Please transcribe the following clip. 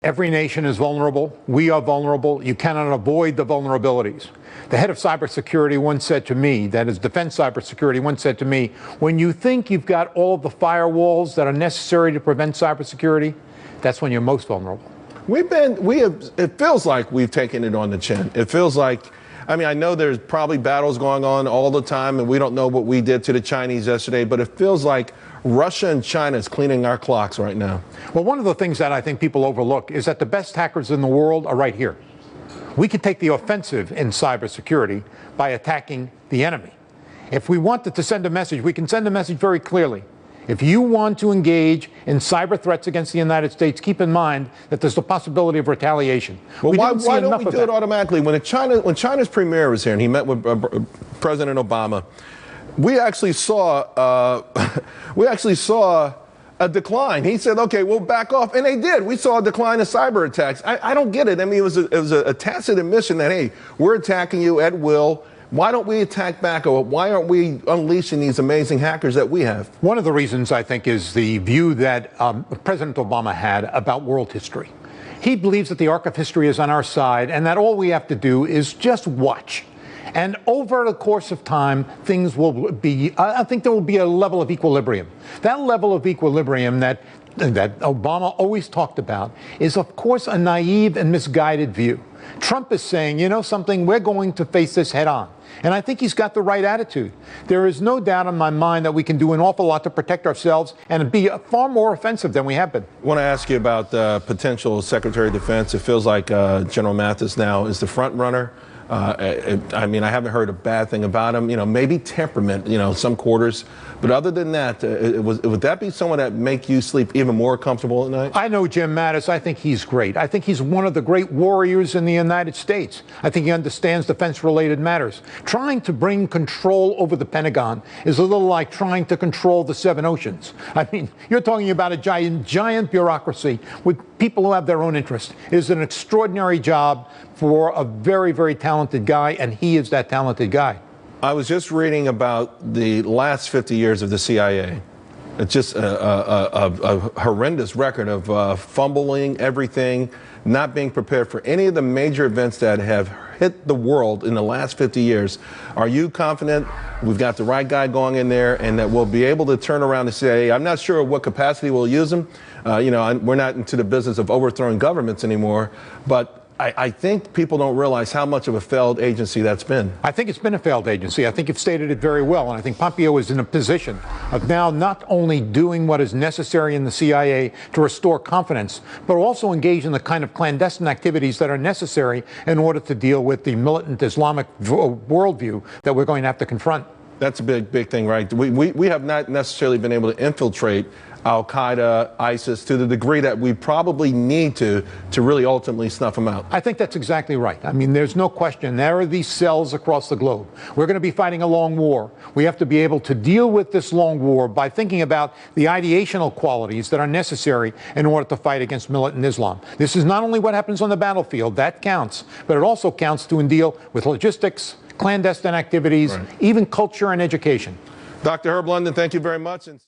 Every nation is vulnerable. We are vulnerable. You cannot avoid the vulnerabilities. The head of cybersecurity once said to me, that is defense cybersecurity, once said to me, when you think you've got all of the firewalls that are necessary to prevent cybersecurity, that's when you're most vulnerable. It feels like we've taken it on the chin. It feels like, I mean, I know there's probably battles going on all the time, and we don't know what we did to the Chinese yesterday, but it feels like Russia and China is cleaning our clocks right now. Well, one of the things that I think people overlook is that the best hackers in the world are right here. We can take the offensive in cybersecurity by attacking the enemy. If we wanted to send a message, we can send a message very clearly. If you want to engage in cyber threats against the United States, keep in mind that there's the possibility of retaliation. Well, why don't we do it automatically? When China's premier was here and he met with President Obama, we actually saw a decline. He said, "Okay, we'll back off," and they did. We saw a decline in cyber attacks. I don't get it. I mean, it was a tacit admission that, hey, we're attacking you at will. Why don't we attack back? Or why aren't we unleashing these amazing hackers that we have? One of the reasons, I think, is the view that President Obama had about world history. He believes that the arc of history is on our side and that all we have to do is just watch. And over the course of time, things will be, I think there will be a level of equilibrium. That level of equilibrium that Obama always talked about is, of course, a naive and misguided view. Trump is saying, you know something, we're going to face this head on. And I think he's got the right attitude. There is no doubt in my mind that we can do an awful lot to protect ourselves and be far more offensive than we have been. I want to ask you about potential Secretary of Defense. It feels like General Mattis now is the front runner. I mean, I haven't heard a bad thing about him. You know, maybe temperament, you know, some quarters. But other than that, would that be someone that make you sleep even more comfortable at night? I know Jim Mattis. I think he's great. I think he's one of the great warriors in the United States. I think he understands defense-related matters. Trying to bring control over the Pentagon is a little like trying to control the seven oceans. I mean, you're talking about a giant bureaucracy with people who have their own interest. It is an extraordinary job for a very, very talented guy, and he is that talented guy. I was just reading about the last 50 years of the CIA. It's just a horrendous record of fumbling everything, not being prepared for any of the major events that have hit the world in the last 50 years. Are you confident we've got the right guy going in there and that we'll be able to turn around and say, hey, I'm not sure what capacity we'll use him. You know, we're not into the business of overthrowing governments anymore, but I think people don't realize how much of a failed agency that's been. I think it's been a failed agency. I think you've stated it very well. And I think Pompeo is in a position of now not only doing what is necessary in the CIA to restore confidence, but also engage in the kind of clandestine activities that are necessary in order to deal with the militant Islamic worldview that we're going to have to confront. That's a big thing, right? We have not necessarily been able to infiltrate Al-Qaeda, ISIS, to the degree that we probably need to really ultimately snuff them out. I think that's exactly right. I mean, there's no question. There are these cells across the globe. We're going to be fighting a long war. We have to be able to deal with this long war by thinking about the ideational qualities that are necessary in order to fight against militant Islam. This is not only what happens on the battlefield, that counts, but it also counts to deal with logistics, clandestine activities, right, even culture and education. Dr. Herb London, thank you very much.